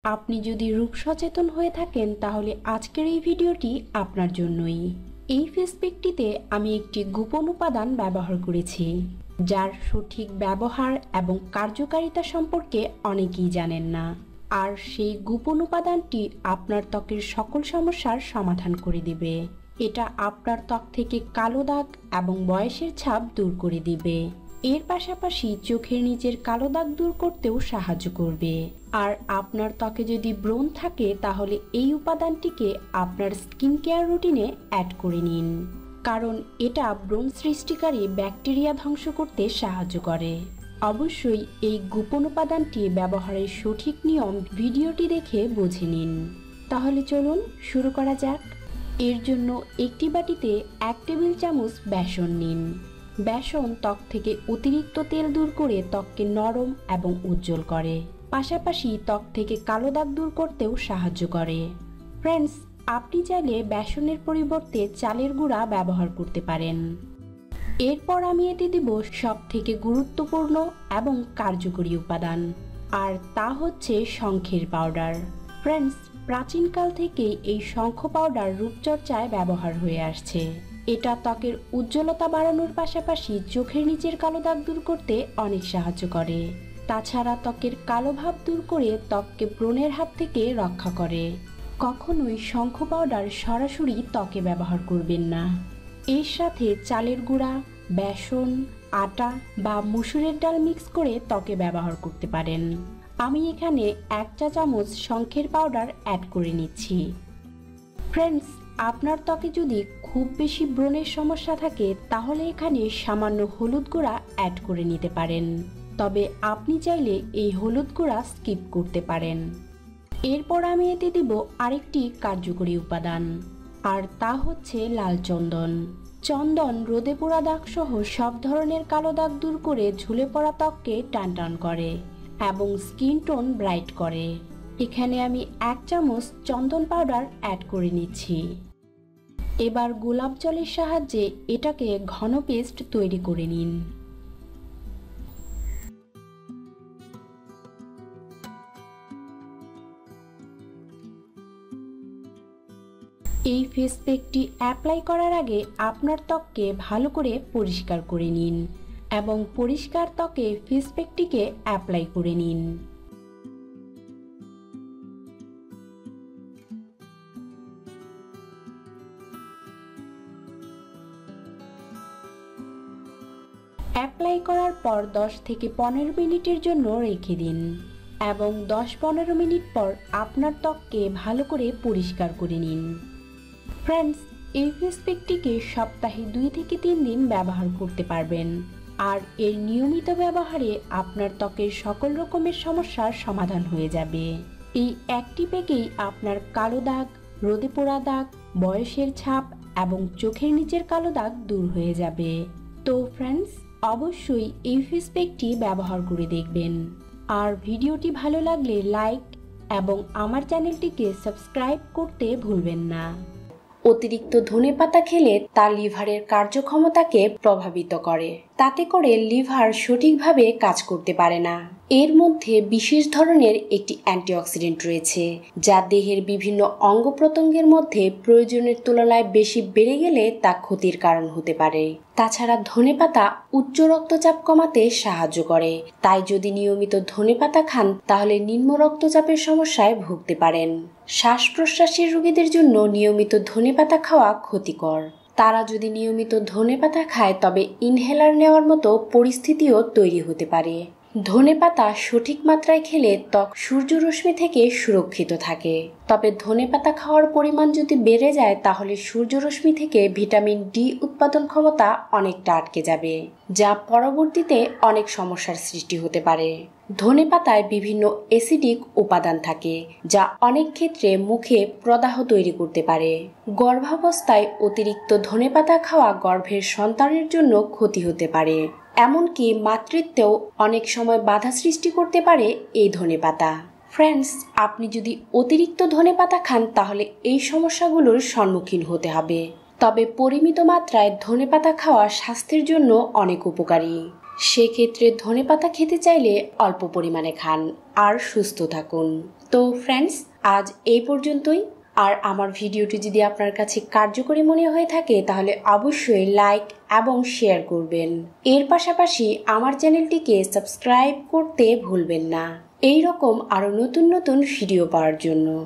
আপনি যদি রূপ সচেতন হয়ে থাকেন তাহলে আজকের এই ভিডিওটি আপনার জন্যই। এই ফেস প্যাকটিতে আমি একটি গোপন উপাদান ব্যবহার করেছি, যার সঠিক ব্যবহার এবং কার্যকারিতা সম্পর্কে অনেকেই জানেন না। আর সেই গোপন উপাদানটি আপনার ত্বকের সকল সমস্যার সমাধান করে দিবে। এটা আপনার ত্বক থেকে কালো দাগ এবং বয়সের ছাপ দূর করে দিবে। এর পাশাপাশি চোখের নিচের কালো দাগ দূর করতেও সাহায্য করবে। আর আপনার ত্বকে যদি ব্রণ থাকে তাহলে এই উপাদানটিকে আপনার স্কিন কেয়ার রুটিনে অ্যাড করে নিন, কারণ এটা ব্রণ সৃষ্টিকারী ব্যাকটেরিয়া ধ্বংস করতে সাহায্য করে। অবশ্যই এই গোপন উপাদানটি ব্যবহারের সঠিক নিয়ম ভিডিওটি দেখে বুঝে নিন। তাহলে চলুন শুরু করা যাক। এর জন্য একটি বাটিতে 1 টেবিল চামচ বেসন নিন। বেসন ত্বক থেকে অতিরিক্ত তেল দূর করে ত্বককে নরম এবং উজ্জ্বল করে, পাশাপাশি ত্বক থেকে কালো দাগ দূর করতেও সাহায্য করে। ফ্রেন্ডস, আপনি চাইলে বেসনের পরিবর্তে চালের গুঁড়া ব্যবহার করতে পারেন। এরপর আমি এতে দিব সবথেকে গুরুত্বপূর্ণ এবং কার্যকরী উপাদান, আর তা হচ্ছে শঙ্খের পাউডার। ফ্রেন্ডস, প্রাচীনকাল থেকেই এই শঙ্খ পাউডার রূপচর্চায় ব্যবহার হয়ে আসছে। এটা ত্বকের উজ্জ্বলতা বাড়ানোর পাশাপাশি চোখের নিচের কালো দাগ দূর করতে অনেক সাহায্য করে। তাছাড়া ত্বকের কালো ভাব দূর করে ত্বককে ব্রণের হাত থেকে রক্ষা করে। কখনোই শঙ্খ পাউডার সরাসরি ত্বকে ব্যবহার করবেন না। এর সাথে চালের গুঁড়া, বেসন, আটা বা মসুরের ডাল মিক্স করে ত্বকে ব্যবহার করতে পারেন। আমি এখানে 1 চা চামচ শঙ্খের পাউডার অ্যাড করে নিচ্ছি। ফ্রেন্ডস, আপনার ত্বকে যদি খুব বেশি ব্রণের সমস্যা থাকে তাহলে এখানে সামান্য হলুদ গুঁড়া অ্যাড করে নিতে পারেন, তবে আপনি চাইলে এই হলুদ গুঁড়া স্কিপ করতে পারেন। এরপর আমি এতে দিব আরেকটি কার্যকরী উপাদান, আর তা হচ্ছে লাল চন্দন। চন্দন রোদে পোড়া দাগ সহ সব ধরনের কালো দাগ দূর করে ঝুলে পড়া ত্বককে টান করে এবং স্কিন টোন ব্রাইট করে। এখানে আমি 1 চামচ চন্দন পাউডার অ্যাড করে নিচ্ছি। এবার গোলাপ জলের সাহায্যে এটাকে ঘন পেস্ট তৈরি করে নিন। এই ফেস প্যাকটি অ্যাপ্লাই করার আগে আপনার ত্বককে ভালো করে পরিষ্কার করে নিন এবং পরিষ্কার ত্বকে ফেস প্যাকটিকে অ্যাপ্লাই করে নিন। অ্যাপ্লাই করার পর 10 থেকে 15 মিনিটের জন্য রেখে দিন এবং 10-15 মিনিট পর আপনার ত্বককে ভালো করে পরিষ্কার করে নিন। ফ্রেন্ডস, এই ফেস প্যাকটিকে সপ্তাহে 2 থেকে 3 দিন ব্যবহার করতে পারবেন। আর এর নিয়মিত ব্যবহারে আপনার ত্বকের সকল রকমের সমস্যার সমাধান হয়ে যাবে। এই একটি প্যাকেই আপনার কালো দাগ, রোদে পোড়া দাগ, বয়সের ছাপ এবং চোখের নিচের কালো দাগ দূর হয়ে যাবে। তো ফ্রেন্ডস, অবশ্যই এই ফেস প্যাকটি ব্যবহার করে দেখবেন। আর ভিডিওটি ভালো লাগলে লাইক এবং আমার চ্যানেলটিকে সাবস্ক্রাইব করতে ভুলবেন না। অতিরিক্ত ধনেপাতা খেলে তা লিভারের কার্যক্ষমতাকে প্রভাবিত করে, তাতে করে লিভার সঠিকভাবে কাজ করতে পারে না। এর মধ্যে বিশেষ ধরনের একটি অ্যান্টিঅক্সিডেন্ট রয়েছে, যা দেহের বিভিন্ন অঙ্গ প্রত্যঙ্গের মধ্যে প্রয়োজনের তুলনায় বেশি বেড়ে গেলে তা ক্ষতির কারণ হতে পারে। তাছাড়া ধনেপাতা উচ্চ রক্তচাপ কমাতে সাহায্য করে, তাই যদি নিয়মিত ধনেপাতা খান তাহলে নিম্ন রক্তচাপের সমস্যায় ভুগতে পারেন। শ্বাস প্রশ্বাসের রোগীদের জন্য নিয়মিত ধনেপাতা খাওয়া ক্ষতিকর। তারা যদি নিয়মিত ধনেপাতা খায় তবে ইনহেলার নেওয়ার মতো পরিস্থিতিও তৈরি হতে পারে। ধনেপাতা সঠিক মাত্রায় খেলে ত্বক সূর্যরশ্মি থেকে সুরক্ষিত থাকে, তবে ধনেপাতা খাওয়ার পরিমাণ যদি বেড়ে যায় তাহলে সূর্যরশ্মি থেকে ভিটামিন ডি উৎপাদন ক্ষমতা অনেকটা আটকে যাবে, যা পরবর্তীতে অনেক সমস্যার সৃষ্টি হতে পারে। ধনেপাতায় বিভিন্ন অ্যাসিডিক উপাদান থাকে, যা অনেক ক্ষেত্রে মুখে প্রদাহ তৈরি করতে পারে। গর্ভাবস্থায় অতিরিক্ত ধনেপাতা খাওয়া গর্ভের সন্তানের জন্য ক্ষতি হতে পারে, এমনকি মাতৃত্বেও অনেক সময় বাধা সৃষ্টি করতে পারে এই ধনেপাতা। ফ্রেন্ডস, আপনি যদি অতিরিক্ত ধনেপাতা খান তাহলে এই সমস্যাগুলোর সম্মুখীন হতে হবে, তবে পরিমিত মাত্রায় ধনেপাতা খাওয়া স্বাস্থ্যের জন্য অনেক উপকারী। সেক্ষেত্রে ধনেপাতা খেতে চাইলে অল্প পরিমাণে খান আর সুস্থ থাকুন। তো ফ্রেন্ডস, আজ এই পর্যন্তই। আর আমার ভিডিওটি যদি আপনার কাছে কার্যকরী মনে হয়ে থাকে তাহলে অবশ্যই লাইক এবং শেয়ার করবেন। এর পাশাপাশি আমার চ্যানেলটিকে সাবস্ক্রাইব করতে ভুলবেন না এই রকম আরও নতুন নতুন ভিডিও পাওয়ার জন্য।